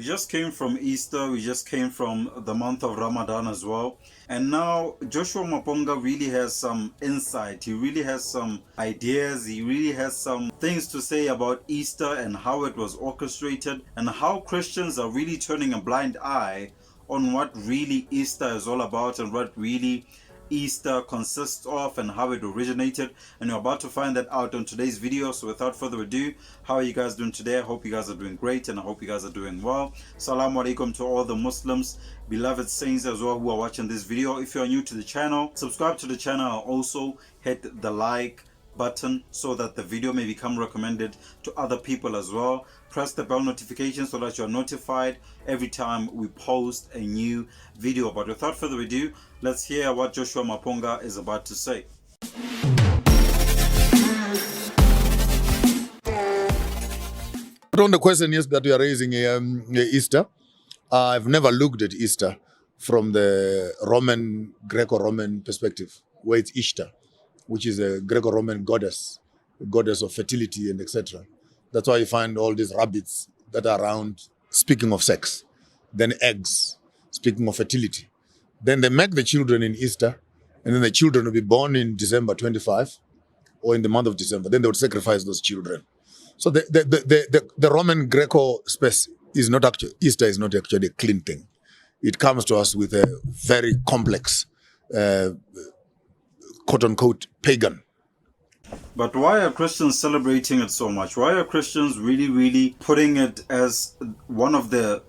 We just came from Easter, we just came from the month of Ramadan as well. And now Joshua Maponga really has some insight. He really has some ideas. He really has some things to say about Easter and how it was orchestrated and how Christians are really turning a blind eye on what really Easter is all about and what really Easter consists of and how it originated, and you're about to find that out on today's video. So without further ado, how are you guys doing today? I hope you guys are doing great and I hope you guys are doing well. Assalamu alaikum to all the Muslims, beloved saints as well who are watching this video. If you're new to the channel, subscribe to the channel and also hit the like button so that the video may become recommended to other people as well. Press the bell notification so that you're notified every time we post a new video. But without further ado, let's hear what Joshua Maponga is about to say. On the question is that we are raising Easter, I've never looked at Easter from the Greco-Roman perspective, where it's Ishtar, which is a Greco-Roman goddess of fertility and etc. That's why you find all these rabbits that are around speaking of sex, then eggs, speaking of fertility. Then they make the children in Easter, and then the children will be born in December 25 or in the month of December. Then they would sacrifice those children. So the Roman Greco space is not actually, Easter is not actually a clean thing. It comes to us with a very complex, quote unquote, pagan. But why are Christians celebrating it so much? Why are Christians really putting it as one of the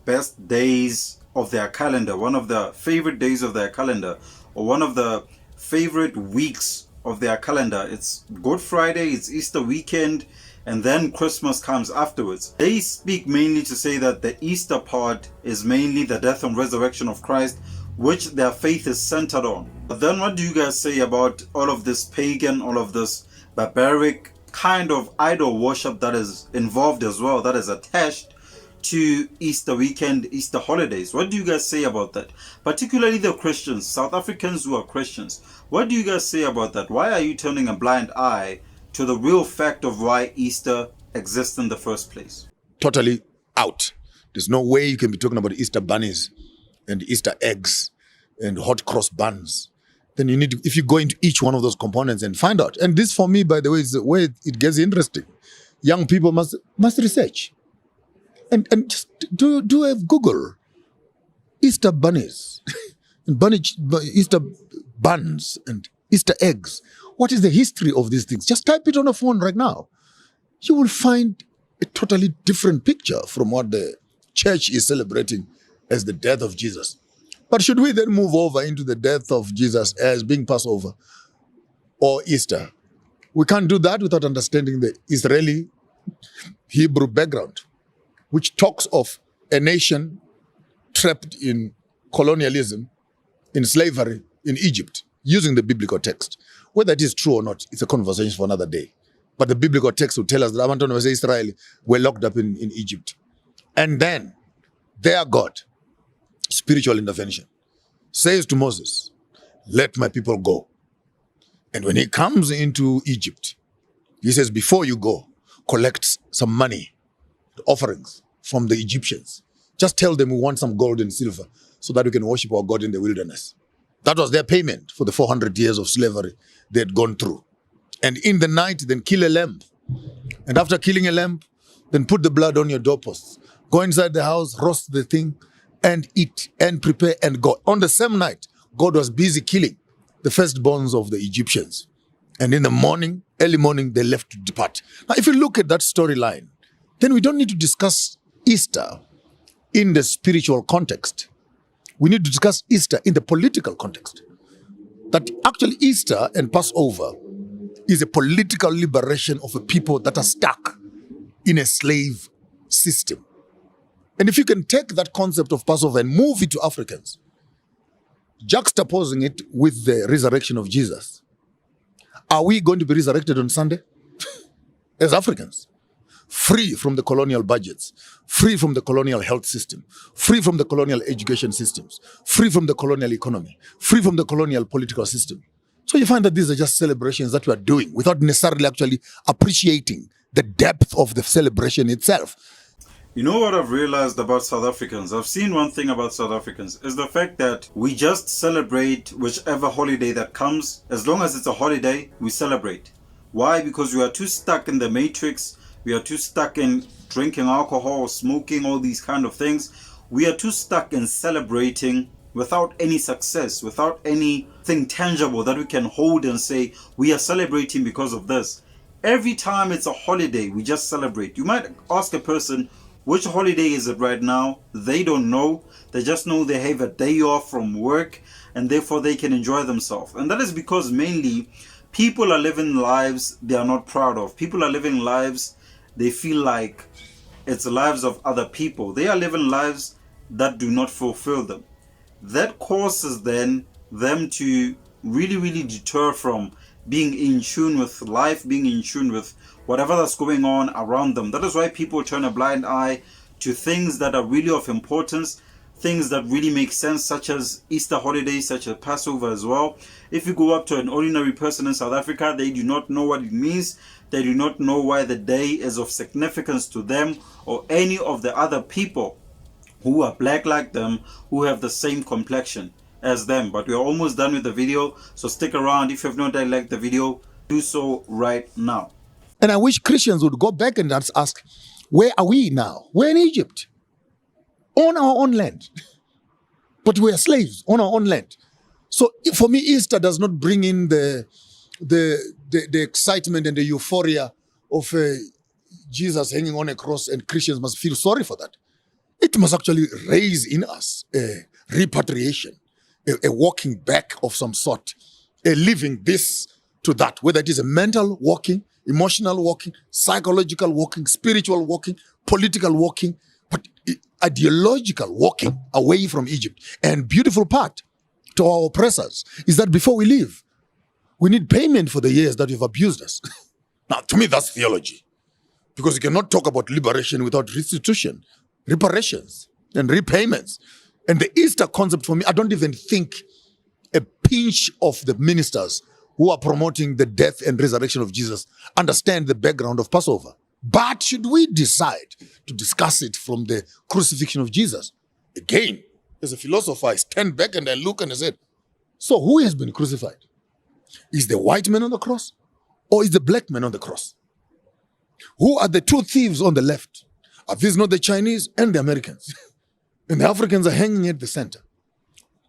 best days of their calendar, one of the favorite days of their calendar, or one of the favorite weeks of their calendar? It's Good Friday, it's Easter weekend, and then Christmas comes afterwards. They speak mainly to say that the Easter part is mainly the death and resurrection of Christ, which their faith is centered on. But then what do you guys say about all of this pagan, all of this barbaric kind of idol worship that is involved as well, that is attached to Easter weekend, Easter holidays? What do you guys say about that? Particularly the Christians, South Africans who are Christians. What do you guys say about that? Why are you turning a blind eye to the real fact of why Easter exists in the first place? Totally out. There's no way you can be talking about Easter bunnies and Easter eggs and hot cross buns. Then you need to, if you go into each one of those components and find out. And this for me, by the way, is the way it gets interesting. Young people must research. And just do a Google. Easter bunnies, and Easter buns and Easter eggs. What is the history of these things? Just type it on a phone right now. You will find a totally different picture from what the church is celebrating as the death of Jesus. But should we then move over into the death of Jesus as being Passover or Easter? We can't do that without understanding the Israeli Hebrew background, which talks of a nation trapped in colonialism, in slavery, in Egypt, using the biblical text. Whether it is true or not, it's a conversation for another day. But the biblical text will tell us that Israel were locked up in Egypt. And then their God, spiritual intervention, says to Moses, let my people go. And when he comes into Egypt, he says, before you go, collect some money, offerings from the Egyptians. Just tell them we want some gold and silver so that we can worship our God in the wilderness. That was their payment for the 400 years of slavery they had gone through. And in the night, then kill a lamb. And after killing a lamb, then put the blood on your doorposts. Go inside the house, roast the thing, and eat and prepare and go. On the same night, God was busy killing the firstborns of the Egyptians. And in the morning, early morning, they left to depart. Now, if you look at that storyline, then we don't need to discuss Easter in the spiritual context. We need to discuss Easter in the political context. That actually Easter and Passover is a political liberation of a people that are stuck in a slave system. And if you can take that concept of Passover and move it to Africans, juxtaposing it with the resurrection of Jesus, are we going to be resurrected on Sunday? As Africans, free from the colonial budgets, free from the colonial health system, free from the colonial education systems, free from the colonial economy, free from the colonial political system. So you find that these are just celebrations that we are doing without necessarily actually appreciating the depth of the celebration itself. You know what I've realized about South Africans? I've seen one thing about South Africans is the fact that we just celebrate whichever holiday that comes. As long as it's a holiday, we celebrate. Why? Because we are too stuck in the matrix. We are too stuck in drinking alcohol, smoking, all these kind of things. We are too stuck in celebrating without any success, without anything tangible that we can hold and say, we are celebrating because of this. Every time it's a holiday, we just celebrate. You might ask a person, which holiday is it right now? They don't know. They just know they have a day off from work and therefore they can enjoy themselves. And that is because mainly people are living lives they are not proud of. People are living lives they feel like it's the lives of other people. They are living lives that do not fulfill them. That causes then them to really deter from being in tune with life, being in tune with whatever that's going on around them. That is why people turn a blind eye to things that are really of importance, things that really make sense, such as Easter holidays, such as Passover as well. If you go up to an ordinary person in South Africa, they do not know what it means. They do not know why the day is of significance to them or any of the other people who are black like them, who have the same complexion as them. But we're almost done with the video, so stick around. If you have not liked the video, do so right now. And I wish Christians would go back and ask, where are we now? We're in Egypt, on our own land. But we're slaves on our own land. So for me, Easter does not bring in the excitement and the euphoria of Jesus hanging on a cross, and Christians must feel sorry for that. It must actually raise in us a repatriation, a walking back of some sort, a living this to that, whether it is a mental walking, emotional walking, psychological walking, spiritual walking, political walking, but ideological walking away from Egypt. And beautiful part to our oppressors is that before we leave, we need payment for the years that you've abused us. Now, to me, that's theology. Because you cannot talk about liberation without restitution, reparations, and repayments. And the Easter concept for me, I don't even think a pinch of the ministers who are promoting the death and resurrection of Jesus understand the background of Passover. But should we decide to discuss it from the crucifixion of Jesus, again, as a philosopher, I stand back and I look and I said, so who has been crucified? Is the white man on the cross or is the black man on the cross? Who are the two thieves on the left? Are these not the Chinese and the Americans? And the Africans are hanging at the center.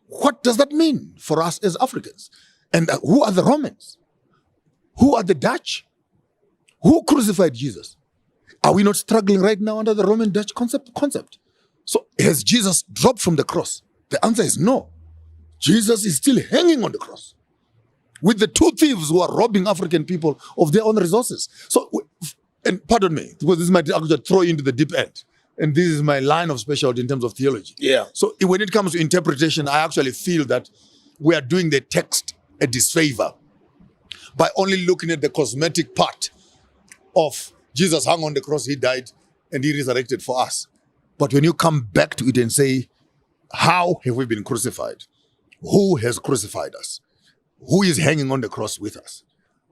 What does that mean for us as Africans? And who are the Romans? Who are the Dutch? Who crucified Jesus? Are we not struggling right now under the Roman Dutch concept? So has Jesus dropped from the cross? The answer is no. Jesus is still hanging on the cross with the two thieves who are robbing African people of their own resources. So, and pardon me, because this might actually throw you into the deep end. And this is my line of specialty in terms of theology. Yeah. So when it comes to interpretation, I actually feel that we are doing the text a disfavor by only looking at the cosmetic part of Jesus hung on the cross, he died, and he resurrected for us. But when you come back to it and say, how have we been crucified? Who has crucified us? Who is hanging on the cross with us?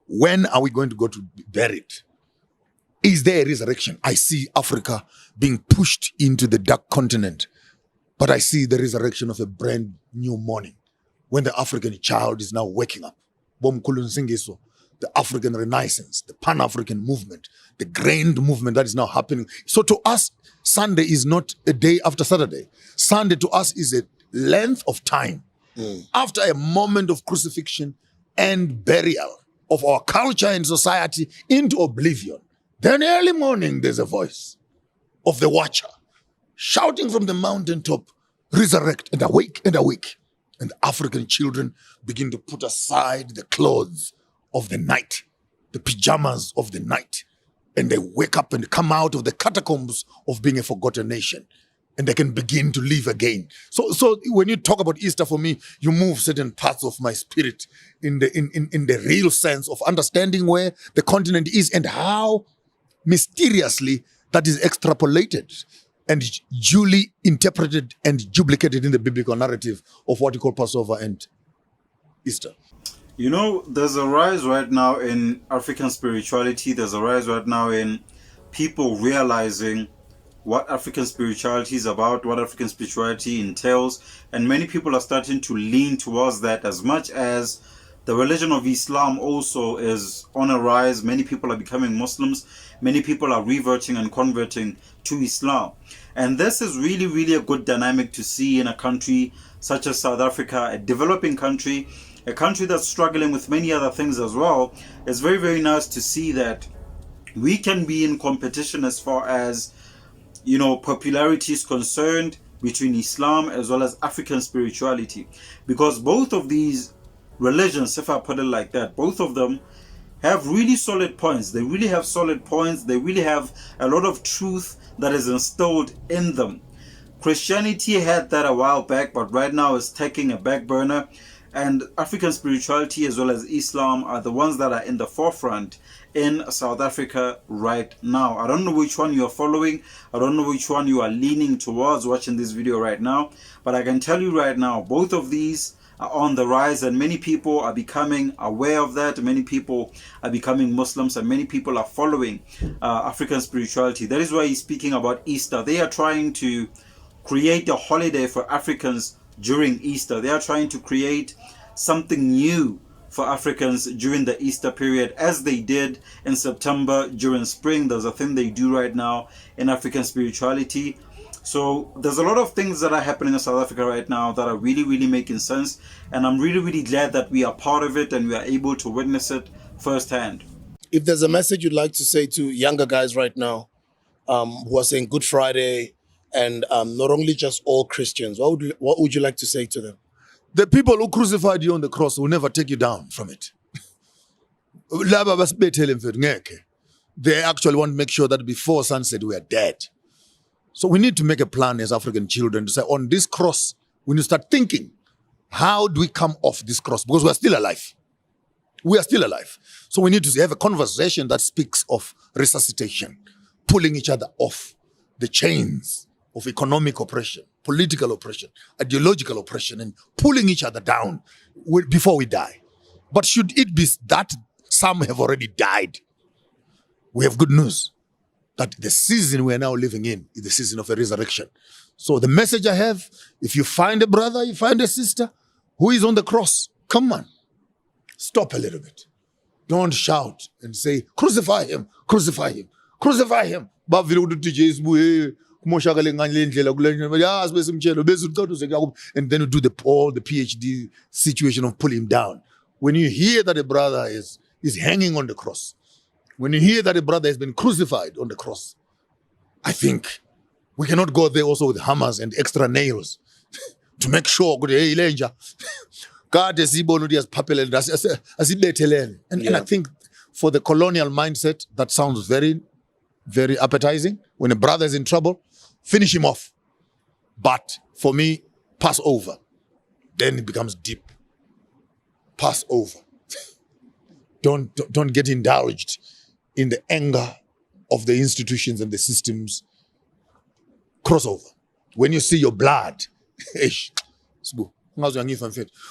When are we going to go to be buried? Is there a resurrection? I see Africa being pushed into the dark continent, but I see the resurrection of a brand new morning when the African child is now waking up. The African Renaissance, the Pan-African movement, the grand movement that is now happening. So to us, Sunday is not a day after Saturday. Sunday to us is a length of time after a moment of crucifixion and burial of our culture and society into oblivion. Then early morning, there's a voice of the watcher shouting from the mountaintop, resurrect and awake and awake. And African children begin to put aside the clothes of the night, the pajamas of the night, and they wake up and come out of the catacombs of being a forgotten nation, and they can begin to live again. So when you talk about Easter, for me, you move certain parts of my spirit in the real sense of understanding where the continent is and how mysteriously that is extrapolated and duly interpreted and duplicated in the biblical narrative of what you call Passover and Easter. You know, there's a rise right now in African spirituality. There's a rise right now in people realizing what African spirituality is about, what African spirituality entails, and many people are starting to lean towards that, as much as the religion of Islam also is on a rise. Many people are becoming Muslims. Many people are reverting and converting to Islam. And this is really, really a good dynamic to see in a country such as South Africa, a developing country, a country that's struggling with many other things as well. It's very, very nice to see that we can be in competition as far as, you know, popularity is concerned between Islam as well as African spirituality. Because both of these religions, if I put it like that, both of them have really solid points. They really have solid points. They really have a lot of truth that is instilled in them. Christianity had that a while back, but right now it's taking a back burner. And African spirituality as well as Islam are the ones that are in the forefront in South Africa right now. I don't know which one you're following. I don't know which one you are leaning towards watching this video right now. But I can tell you right now, both of these are on the rise, and many people are becoming aware of that. Many people are becoming Muslims, and many people are following African spirituality. That is why he's speaking about Easter. They are trying to create a holiday for Africans during Easter. They are trying to create something new for Africans during the Easter period, as they did in September during spring. There's a thing they do right now in African spirituality. So there's a lot of things that are happening in South Africa right now that are really, really making sense. And I'm really, really glad that we are part of it and we are able to witness it firsthand. If there's a message you'd like to say to younger guys right now who are saying Good Friday and not only just all Christians, what would you like to say to them? The people who crucified you on the cross will never take you down from it. They actually want to make sure that before sunset we are dead. So we need to make a plan as African children to say, on this cross, we need to start thinking, how do we come off this cross? Because we are still alive. We are still alive. So we need to have a conversation that speaks of resuscitation, pulling each other off the chains of economic oppression, political oppression, ideological oppression, and pulling each other down before we die. But should it be that some have already died, we have good news. That the season we are now living in is the season of a resurrection. So the message I have, if you find a brother, you find a sister who is on the cross, come on, stop a little bit. Don't shout and say, crucify him, crucify him, crucify him. And then you do the PhD situation of pulling him down. When you hear that a brother is hanging on the cross, when you hear that a brother has been crucified on the cross, I think we cannot go there also with hammers and extra nails to make sure hey, God is and I think for the colonial mindset, that sounds very, very appetizing. When a brother is in trouble, finish him off. But for me, pass over. Then it becomes deep. Pass over. Don't get indulged in the anger of the institutions and the systems. Crossover. When you see your blood,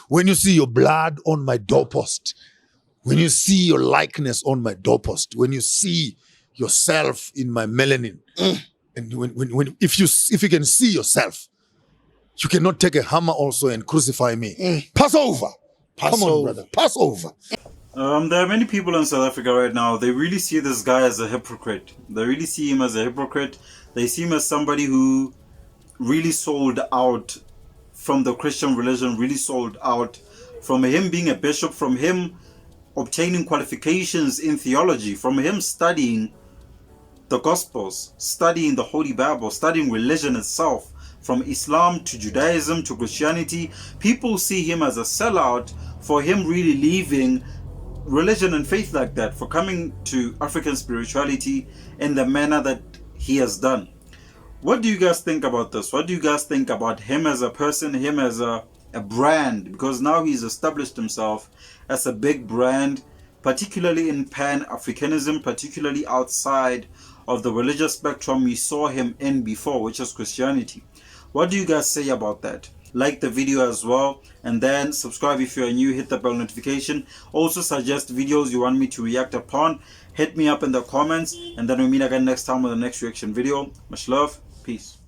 when you see your blood on my doorpost, when you see your likeness on my doorpost, when you see yourself in my melanin, and if you can see yourself, you cannot take a hammer also and crucify me. Pass over. Come on, brother. Pass over. There are many people in South Africa right now, they really see this guy as a hypocrite. They really see him as a hypocrite. They see him as somebody who really sold out from the Christian religion, really sold out from him being a bishop, from him obtaining qualifications in theology, from him studying the Gospels, studying the Holy Bible, studying religion itself, from Islam to Judaism to Christianity. People see him as a sellout for him really leaving religion and faith like that, for coming to African spirituality in the manner that he has done. What do you guys think about this? What do you guys think about him as a person, him as a brand? Because now he's established himself as a big brand, particularly in Pan-Africanism, particularly outside of the religious spectrum we saw him in before, which is Christianity. What do you guys say about that? Like the video as well, and then subscribe if you are new, hit the bell notification. Also suggest videos you want me to react upon. Hit me up in the comments, and then we'll meet again next time with the next reaction video. Much love. Peace.